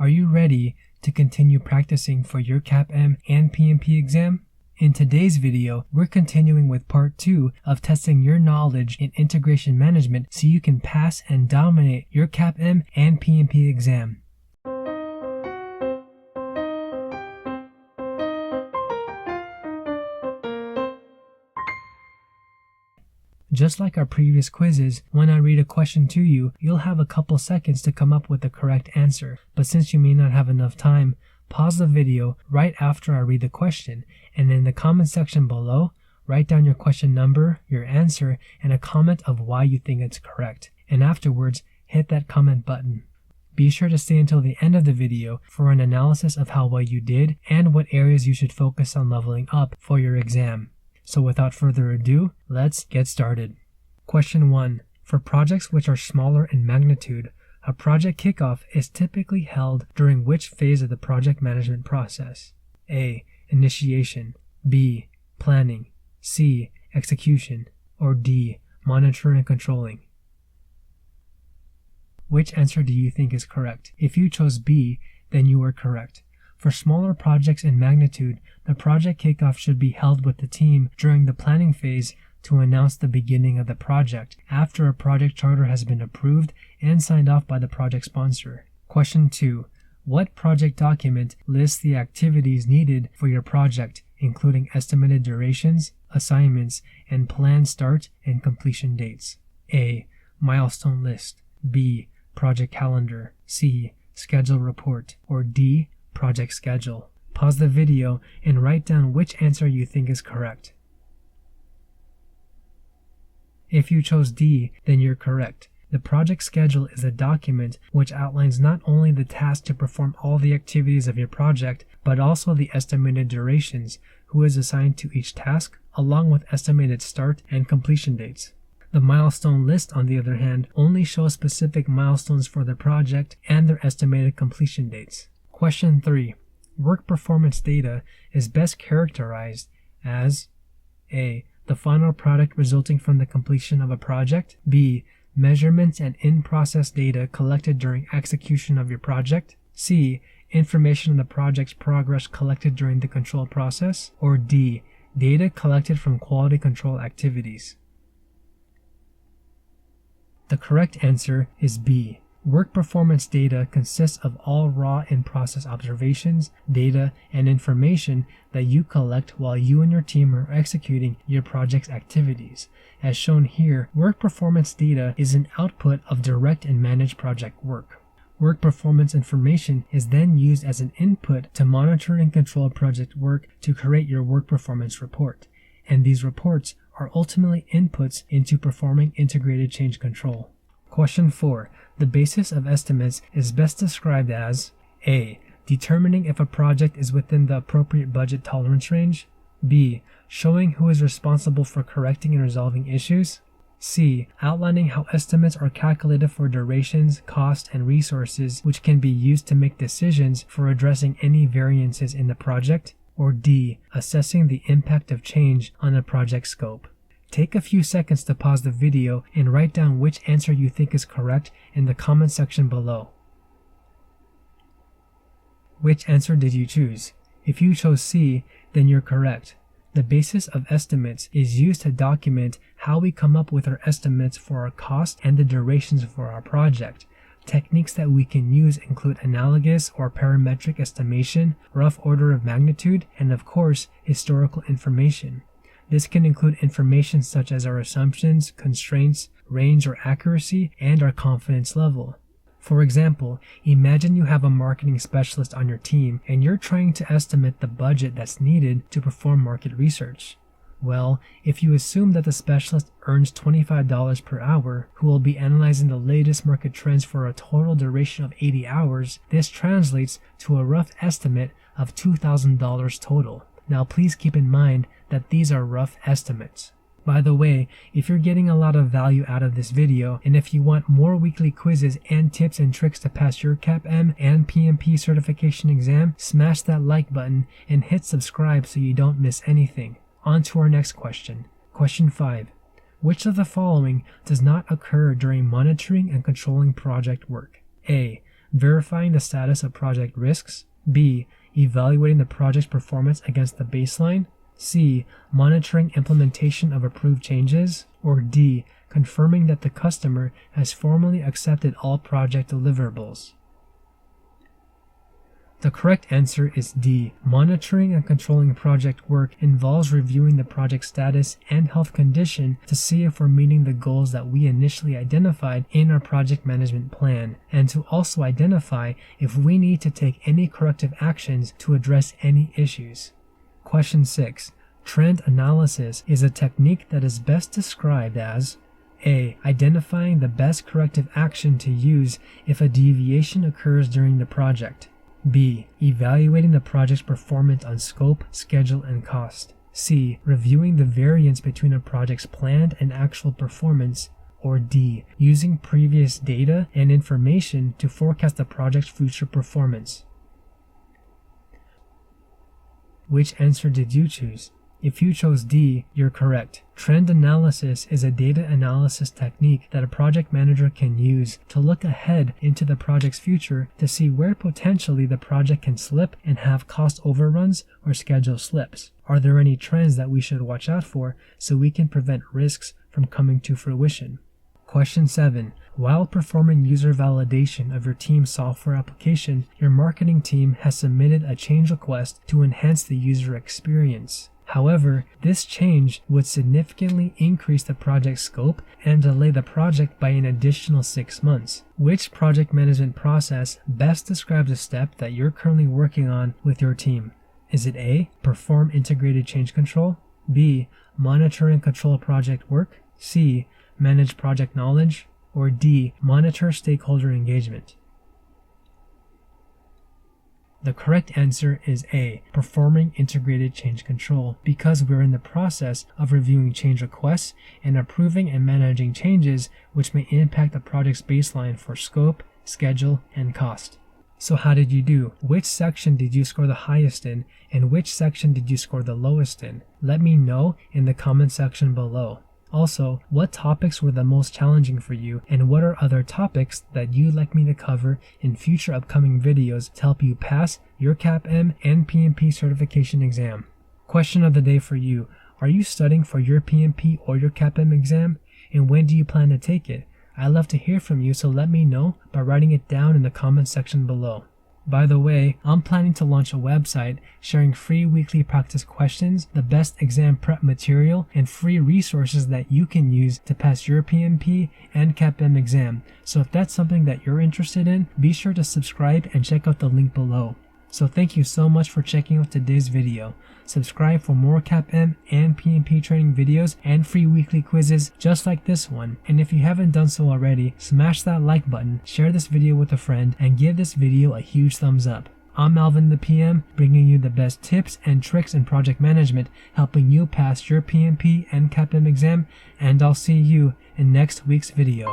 Are you ready to continue practicing for your CAPM and PMP exam? In today's video, we're continuing with part 2 of testing your knowledge in integration management so you can pass and dominate your CAPM and PMP exam. Just like our previous quizzes, when I read a question to you, you'll have a couple seconds to come up with the correct answer. But since you may not have enough time, pause the video right after I read the question, and in the comment section below, write down your question number, your answer, and a comment of why you think it's correct. And afterwards, hit that comment button. Be sure to stay until the end of the video for an analysis of how well you did and what areas you should focus on leveling up for your exam. So without further ado, let's get started. Question 1. For projects which are smaller in magnitude, a project kickoff is typically held during which phase of the project management process? A. Initiation, B. Planning, C. Execution, or D. Monitoring and controlling? Which answer do you think is correct? If you chose B, then you were correct. For smaller projects in magnitude, the project kickoff should be held with the team during the planning phase to announce the beginning of the project after a project charter has been approved and signed off by the project sponsor. Question 2. What project document lists the activities needed for your project, including estimated durations, assignments, and planned start and completion dates? A. Milestone list, B. Project calendar, C. Schedule report, or D. Project schedule. Pause the video and write down which answer you think is correct. If you chose D, then you're correct. The project schedule is a document which outlines not only the task to perform all the activities of your project, but also the estimated durations, who is assigned to each task, along with estimated start and completion dates. The milestone list, on the other hand, only shows specific milestones for the project and their estimated completion dates. Question 3. Work performance data is best characterized as A. The final product resulting from the completion of a project, B. Measurements and in-process data collected during execution of your project, C. Information on the project's progress collected during the control process, or D. Data collected from quality control activities. The correct answer is B. Work performance data consists of all raw in-process observations, data, and information that you collect while you and your team are executing your project's activities. As shown here, work performance data is an output of direct and managed project work. Work performance information is then used as an input to monitor and control project work to create your work performance report. And these reports are ultimately inputs into performing integrated change control. Question 4. The basis of estimates is best described as A. Determining if a project is within the appropriate budget tolerance range, B. Showing who is responsible for correcting and resolving issues, C. Outlining how estimates are calculated for durations, cost, and resources which can be used to make decisions for addressing any variances in the project, or D. Assessing the impact of change on a project scope. Take a few seconds to pause the video and write down which answer you think is correct in the comment section below. Which answer did you choose? If you chose C, then you're correct. The basis of estimates is used to document how we come up with our estimates for our cost and the durations for our project. Techniques that we can use include analogous or parametric estimation, rough order of magnitude, and of course, historical information. This can include information such as our assumptions, constraints, range or accuracy, and our confidence level. For example, imagine you have a marketing specialist on your team and you're trying to estimate the budget that's needed to perform market research. Well, if you assume that the specialist earns $25 per hour, who will be analyzing the latest market trends for a total duration of 80 hours, this translates to a rough estimate of $2,000 total. Now please keep in mind that these are rough estimates. By the way, if you're getting a lot of value out of this video, and if you want more weekly quizzes and tips and tricks to pass your CAPM and PMP certification exam, smash that like button and hit subscribe so you don't miss anything. On to our next question. Question 5. Which of the following does not occur during monitoring and controlling project work? A. verifying the status of project risks, B, evaluating the project's performance against the baseline, C, monitoring implementation of approved changes, or D, confirming that the customer has formally accepted all project deliverables. The correct answer is D. Monitoring and controlling project work involves reviewing the project status and health condition to see if we're meeting the goals that we initially identified in our project management plan, and to also identify if we need to take any corrective actions to address any issues. Question 6. Trend analysis is a technique that is best described as A. Identifying the best corrective action to use if a deviation occurs during the project. B. Evaluating the project's performance on scope, schedule, and cost. C. Reviewing the variance between a project's planned and actual performance. Or D. Using previous data and information to forecast the project's future performance. Which answer did you choose? If you chose D, you're correct. Trend analysis is a data analysis technique that a project manager can use to look ahead into the project's future to see where potentially the project can slip and have cost overruns or schedule slips. Are there any trends that we should watch out for so we can prevent risks from coming to fruition? Question 7. While performing user validation of your team's software application, your marketing team has submitted a change request to enhance the user experience. However, this change would significantly increase the project scope and delay the project by an additional 6 months. Which project management process best describes a step that you're currently working on with your team? Is it A. Perform integrated change control, B. Monitor and control project work, C. Manage project knowledge, or D. Monitor stakeholder engagement? The correct answer is A. Performing integrated change control, because we're in the process of reviewing change requests and approving and managing changes which may impact the project's baseline for scope, schedule, and cost. So how did you do? Which section did you score the highest in, and which section did you score the lowest in? Let me know in the comment section below. Also, what topics were the most challenging for you, and what are other topics that you'd like me to cover in future upcoming videos to help you pass your CAPM and PMP certification exam? Question of the day for you. Are you studying for your PMP or your CAPM exam? And when do you plan to take it? I'd love to hear from you, so let me know by writing it down in the comment section below. By the way, I'm planning to launch a website sharing free weekly practice questions, the best exam prep material, and free resources that you can use to pass your PMP and CAPM exam. So if that's something that you're interested in, be sure to subscribe and check out the link below. So thank you so much for checking out today's video. Subscribe for more CAPM and PMP training videos and free weekly quizzes just like this one. And if you haven't done so already, smash that like button, share this video with a friend, and give this video a huge thumbs up. I'm Alvin the PM, bringing you the best tips and tricks in project management, helping you pass your PMP and CAPM exam, and I'll see you in next week's video.